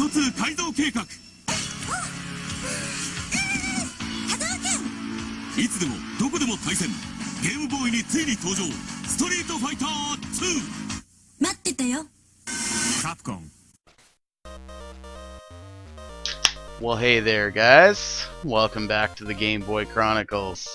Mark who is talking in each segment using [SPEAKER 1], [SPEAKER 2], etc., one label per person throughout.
[SPEAKER 1] 疎通改造計画。いつでもどこでも対戦。ゲームボーイについに登場。ストリートファイター2。
[SPEAKER 2] 待ってたよ。
[SPEAKER 1] カプコン。
[SPEAKER 3] Well, hey there, guys. Welcome back to the Game Boy Chronicles.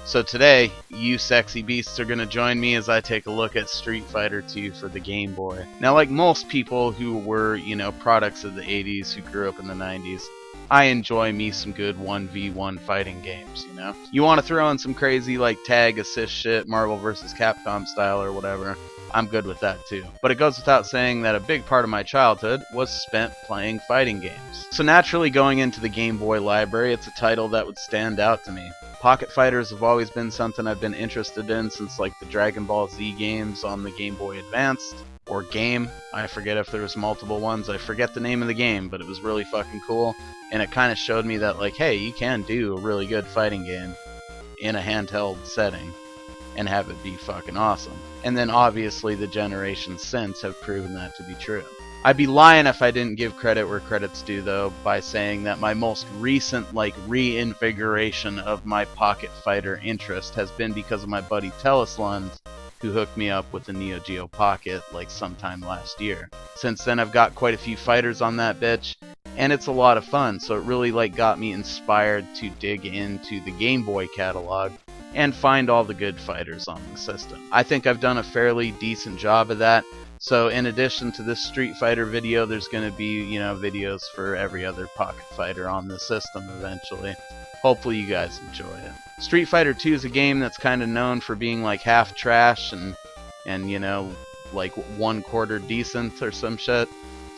[SPEAKER 3] So today, you sexy beasts are going to join me as I take a look at Street Fighter 2 for the Game Boy. Now, like most people who were, products of the 80s who grew up in the 90s, I enjoy me some good 1v1 fighting games, You want to throw in some crazy, like, tag assist shit, Marvel vs. Capcom style or whatever, I'm good with that too. But it goes without saying that a big part of my childhood was spent playing fighting games. So naturally, going into the Game Boy library, it's a title that would stand out to me. Pocket Fighters have always been something I've been interested in since like the Dragon Ball Z games on the Game Boy Advanced, or Game. I forget if there was multiple ones. I forget the name of the game, but it was really fucking cool. And it kind of showed me that, like, hey, you can do a really good fighting game in a handheld setting and have it be fucking awesome. And then obviously the generations since have proven that to be true. I'd be lying if I didn't give credit where credit's due, though, by saying that my most recent, reinvigoration of my Pocket Fighter interest has been because of my buddy Teleslund, who hooked me up with the Neo Geo Pocket, sometime last year. Since then, I've got quite a few fighters on that bitch, and it's a lot of fun, so it really, got me inspired to dig into the Game Boy catalog and find all the good fighters on the system. I think I've done a fairly decent job of that. So in addition to this Street Fighter video, there's going to be, videos for every other Pocket Fighter on the system eventually. Hopefully you guys enjoy it. Street Fighter 2 is a game that's kind of known for being half trash and 1/4 decent or some shit.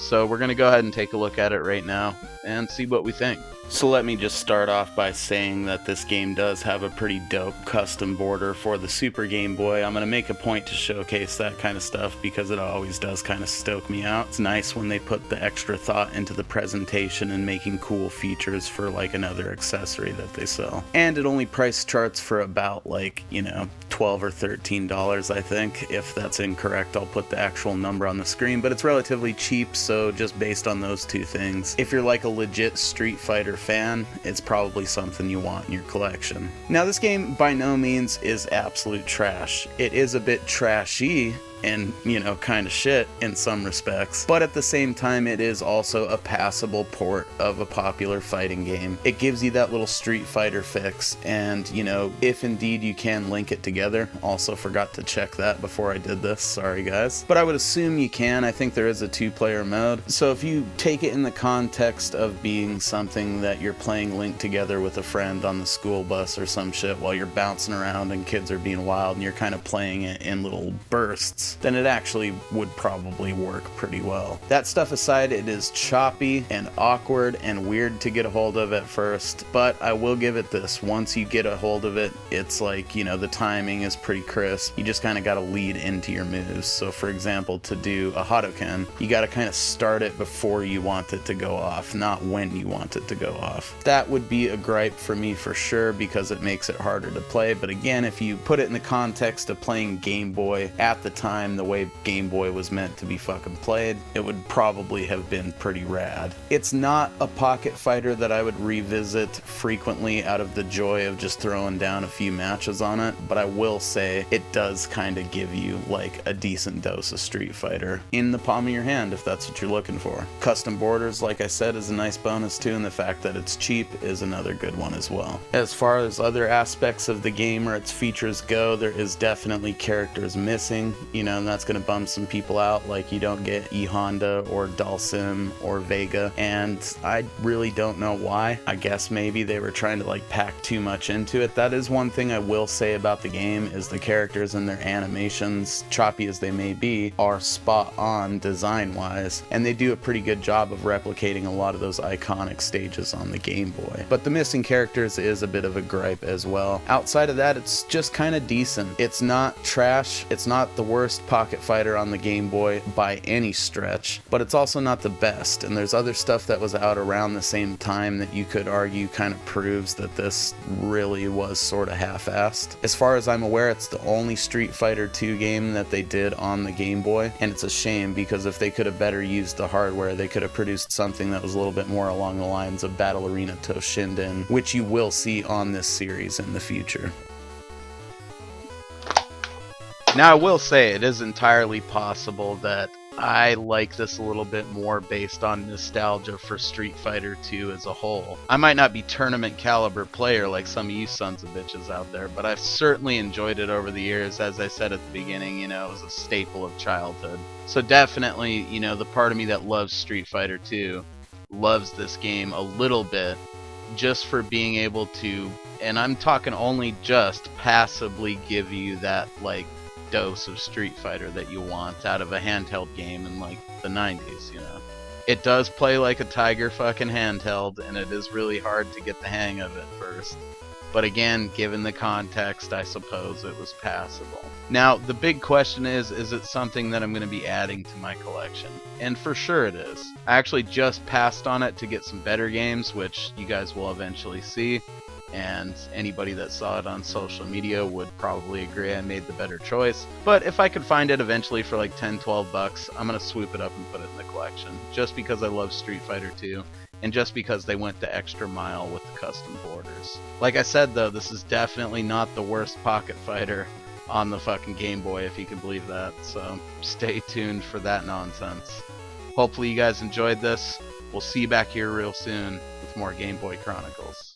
[SPEAKER 3] So we're going to go ahead and take a look at it right now and see what we think. So let me just start off by saying that this game does have a pretty dope custom border for the Super Game Boy. I'm going to make a point to showcase that kind of stuff because it always does kind of stoke me out. It's nice when they put the extra thought into the presentation and making cool features for another accessory that they sell. And it only price charts for about $12 or $13, I think. If that's incorrect, I'll put the actual number on the screen, but it's relatively cheap, so just based on those two things, if you're a legit Street Fighter fan, it's probably something you want in your collection. Now, this game by no means is absolute trash. It is a bit trashy and, kind of shit in some respects. But at the same time, it is also a passable port of a popular fighting game. It gives you that little Street Fighter fix, and, if indeed you can link it together. Also forgot to check that before I did this, sorry guys. But I would assume you can. I think there is a 2-player mode. So if you take it in the context of being something that you're playing linked together with a friend on the school bus or some shit while you're bouncing around and kids are being wild and you're kind of playing it in little bursts, then it actually would probably work pretty well. That stuff aside, it is choppy and awkward and weird to get a hold of at first, but I will give it this. Once you get a hold of it, it's the timing is pretty crisp. You just kind of got to lead into your moves. So for example, to do a Hadouken, you got to kind of start it before you want it to go off, not when you want it to go off. That would be a gripe for me for sure because it makes it harder to play, but again, if you put it in the context of playing Game Boy at the time, the way Game Boy was meant to be fucking played, it would probably have been pretty rad. It's not a Pocket Fighter that I would revisit frequently out of the joy of just throwing down a few matches on it, but I will say it does kind of give you a decent dose of Street Fighter in the palm of your hand if that's what you're looking for. Custom borders, like I said, is a nice bonus too, and the fact that it's cheap is another good one as well. As far as other aspects of the game or its features go, there is definitely characters missing, and that's going to bum some people out, you don't get E Honda or Dhalsim or Vega, and I really don't know why. I guess maybe they were trying to pack too much into it. That is one thing I will say about the game, is the characters and their animations, choppy as they may be, are spot on design wise, and they do a pretty good job of replicating a lot of those iconic stages on the Game Boy. But the missing characters is a bit of a gripe as well. Outside of that, it's just kind of decent. It's not trash, it's not the worst worst pocket fighter on the Game Boy by any stretch, but it's also not the best, and there's other stuff that was out around the same time that you could argue kind of proves that this really was sort of half-assed. As far as I'm aware, it's the only Street Fighter 2 game that they did on the Game Boy, and it's a shame because if they could have better used the hardware, they could have produced something that was a little bit more along the lines of Battle Arena Toshinden, which you will see on this series in the future. Now, I will say it is entirely possible that I like this a little bit more based on nostalgia for Street Fighter 2 as a whole. I might not be tournament caliber player like some of you sons of bitches out there, but I've certainly enjoyed it over the years. As I said at the beginning, you know, it was a staple of childhood. So definitely, you know, the part of me that loves Street Fighter 2 loves this game a little bit just for being able to, and I'm talking only just passively give you that, like, dose of Street Fighter that you want out of a handheld game in like the 90s, you know. It does play like a tiger fucking handheld, and it is really hard to get the hang of it first. But again, given the context, I suppose it was passable. Now, the big question is it something that I'm going to be adding to my collection? And for sure it is. I actually just passed on it to get some better games, which you guys will eventually see. And anybody that saw it on social media would probably agree I made the better choice. But if I could find it eventually for like 10, 12 bucks, I'm going to swoop it up and put it in the collection. Just because I love Street Fighter 2, and just because they went the extra mile with the custom borders. Like I said though, this is definitely not the worst pocket fighter on the fucking Game Boy, if you can believe that. So stay tuned for that nonsense. Hopefully you guys enjoyed this. We'll see you back here real soon with more Game Boy Chronicles.